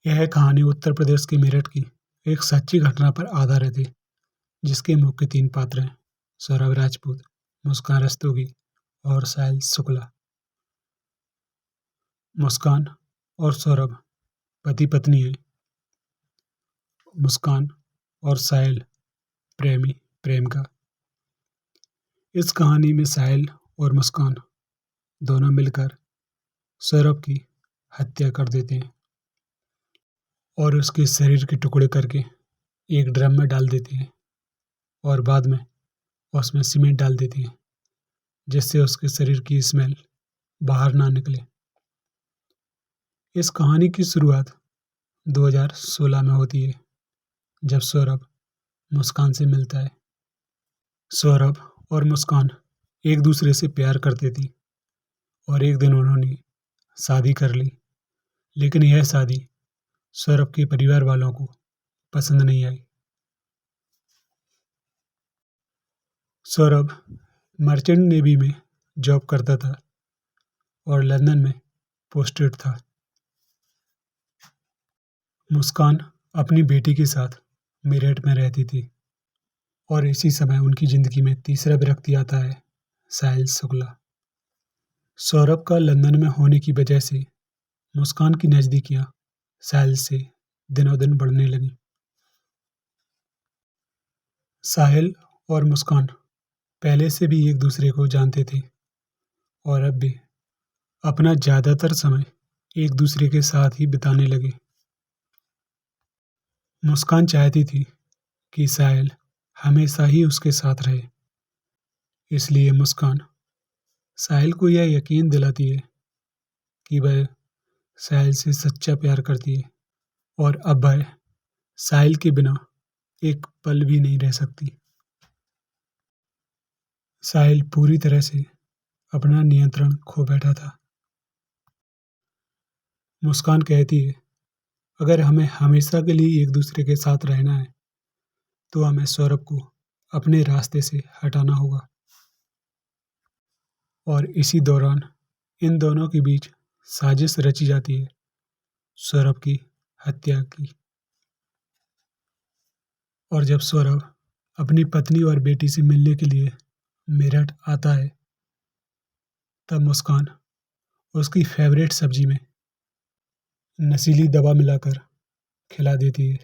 यह कहानी उत्तर प्रदेश के मेरठ की एक सच्ची घटना पर आधारित है, जिसके मुख्य 3 पात्र हैं: सौरभ राजपूत, मुस्कान रस्तोगी और साहिल शुक्ला। मुस्कान और सौरभ पति-पत्नी हैं। मुस्कान और साहिल प्रेमी-प्रेमिका। इस कहानी में साहिल और मुस्कान दोनों मिलकर सौरभ की हत्या कर देते हैं और उसके शरीर के टुकड़े करके एक ड्रम में डाल देते हैं और बाद में उसमें सीमेंट डाल देते हैं, जिससे उसके शरीर की स्मेल बाहर ना निकले। इस कहानी की शुरुआत 2016 में होती है, जब सौरभ मुस्कान से मिलता है। सौरभ और मुस्कान एक दूसरे से प्यार करते थी और एक दिन उन्होंने शादी कर ली, लेकिन यह शादी सौरभ के परिवार वालों को पसंद नहीं आई। सौरभ मर्चेंट नेवी में जॉब करता था और लंदन में पोस्टेड था। मुस्कान अपनी बेटी के साथ मेरठ में रहती थी और इसी समय उनकी जिंदगी में तीसरा व्यक्ति आता है, साहिल शुक्ला। सौरभ का लंदन में होने की वजह से मुस्कान की नज़दीकियां साहिल से दिनों दिन बढ़ने लगी। साहिल और मुस्कान पहले से भी एक दूसरे को जानते थे और अब भी अपना ज़्यादातर समय एक दूसरे के साथ ही बिताने लगे। मुस्कान चाहती थी कि साहिल हमेशा ही उसके साथ रहे, इसलिए मुस्कान साहिल को यह यकीन दिलाती है कि वह साहिल से सच्चा प्यार करती है और अब वह साहिल के बिना एक पल भी नहीं रह सकती। साहिल पूरी तरह से अपना नियंत्रण खो बैठा था। मुस्कान कहती है, अगर हमें हमेशा के लिए एक दूसरे के साथ रहना है तो हमें सौरभ को अपने रास्ते से हटाना होगा। और इसी दौरान इन दोनों के बीच साजिश रची जाती है सौरभ की हत्या की। और जब सौरभ अपनी पत्नी और बेटी से मिलने के लिए मेरठ आता है, तब मुस्कान उसकी फेवरेट सब्जी में नशीली दवा मिलाकर खिला देती है।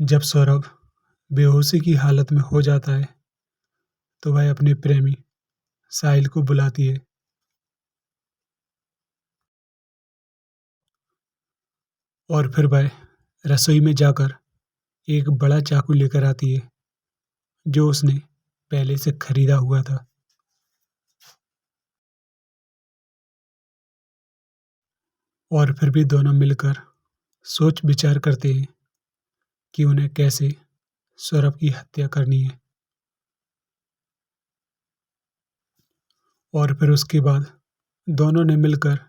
जब सौरभ बेहोशी की हालत में हो जाता है, तो वह अपने प्रेमी साहिल को बुलाती है और फिर वह रसोई में जाकर एक बड़ा चाकू लेकर आती है, जो उसने पहले से खरीदा हुआ था। और फिर भी दोनों मिलकर सोच विचार करते हैं कि उन्हें कैसे सौरभ की हत्या करनी है। और फिर उसके बाद दोनों ने मिलकर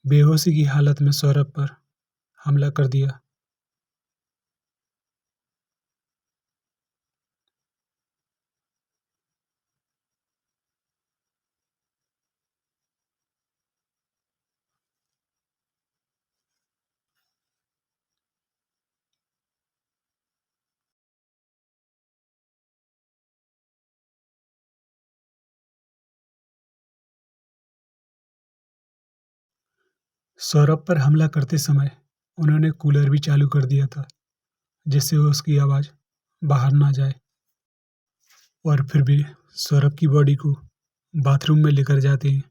बेहोशी की हालत में सौरभ पर हमला कर दिया। सौरभ पर हमला करते समय उन्होंने कूलर भी चालू कर दिया था, जिससे उसकी आवाज़ बाहर ना जाए। और फिर भी सौरभ की बॉडी को बाथरूम में लेकर जाते हैं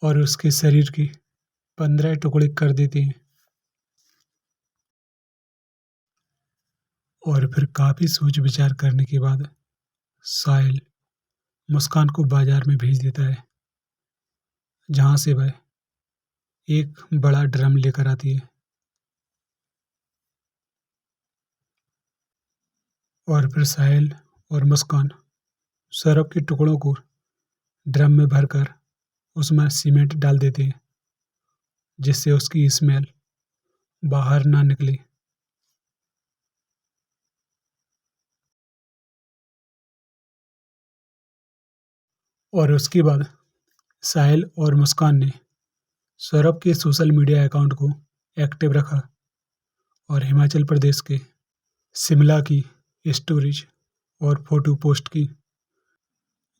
और उसके शरीर के 15 टुकड़े कर देते हैं। और फिर काफ़ी सोच विचार करने के बाद साहिल मुस्कान को बाजार में भेज देता है, जहाँ से वह एक बड़ा ड्रम लेकर आती है और फिर साहिल और मुस्कान सौरभ के टुकड़ों को ड्रम में भरकर उसमें सीमेंट डाल देते हैं, जिससे उसकी स्मेल बाहर ना निकले। और उसके बाद साहिल और मुस्कान ने सौरभ के सोशल मीडिया अकाउंट को एक्टिव रखा और हिमाचल प्रदेश के शिमला की स्टोरीज और फोटो पोस्ट की,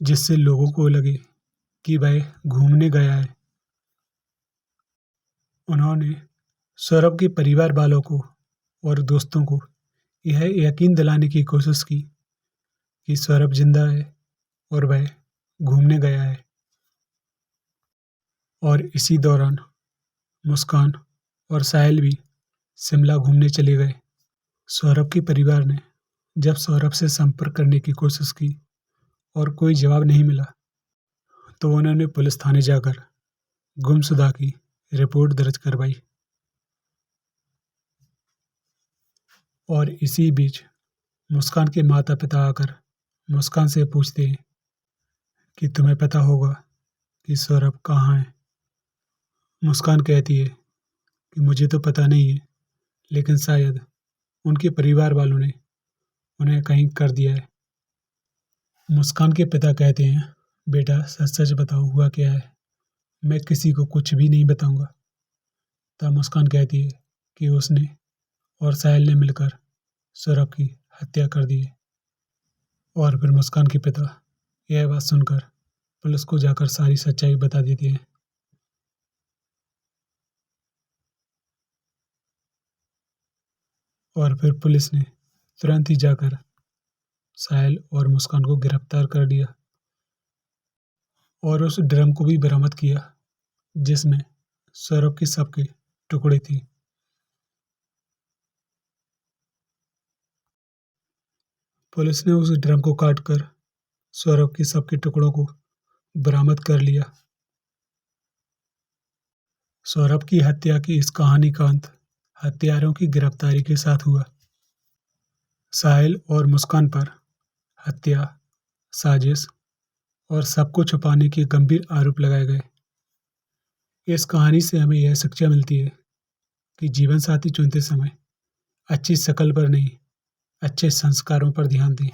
जिससे लोगों को लगे कि वह घूमने गया है। उन्होंने सौरभ के परिवार वालों को और दोस्तों को यह यकीन दिलाने की कोशिश की कि सौरभ जिंदा है और वह घूमने गया है। और इसी दौरान मुस्कान और साहिल भी शिमला घूमने चले गए। सौरभ के परिवार ने जब सौरभ से संपर्क करने की कोशिश की और कोई जवाब नहीं मिला, तो उन्होंने पुलिस थाने जाकर गुमशुदा की रिपोर्ट दर्ज करवाई। और इसी बीच मुस्कान के माता पिता आकर मुस्कान से पूछते हैं कि तुम्हें पता होगा कि सौरभ कहाँ है। मुस्कान कहती है कि मुझे तो पता नहीं है, लेकिन शायद उनके परिवार वालों ने उन्हें कहीं कर दिया है। मुस्कान के पिता कहते हैं, बेटा सच सच बताओ हुआ क्या है, मैं किसी को कुछ भी नहीं बताऊंगा। तब मुस्कान कहती है कि उसने और साहिल ने मिलकर सौरभ की हत्या कर दी है। और फिर मुस्कान के पिता यह बात सुनकर पुलिस को जाकर सारी सच्चाई बता देते हैं। और फिर पुलिस ने तुरंत ही जाकर साहिल और मुस्कान को गिरफ्तार कर लिया और उस ड्रम को भी बरामद किया जिसमें सौरभ के शव के टुकड़े थे। पुलिस ने उस ड्रम को काटकर सौरभ के शव के टुकड़ों को बरामद कर लिया। सौरभ की हत्या की इस कहानी का अंत हत्यारों की गिरफ्तारी के साथ हुआ। साहिल और मुस्कान पर हत्या, साजिश और सबको छुपाने के गंभीर आरोप लगाए गए। इस कहानी से हमें यह शिक्षा मिलती है कि जीवन साथी चुनते समय अच्छी शक्ल पर नहीं, अच्छे संस्कारों पर ध्यान दें।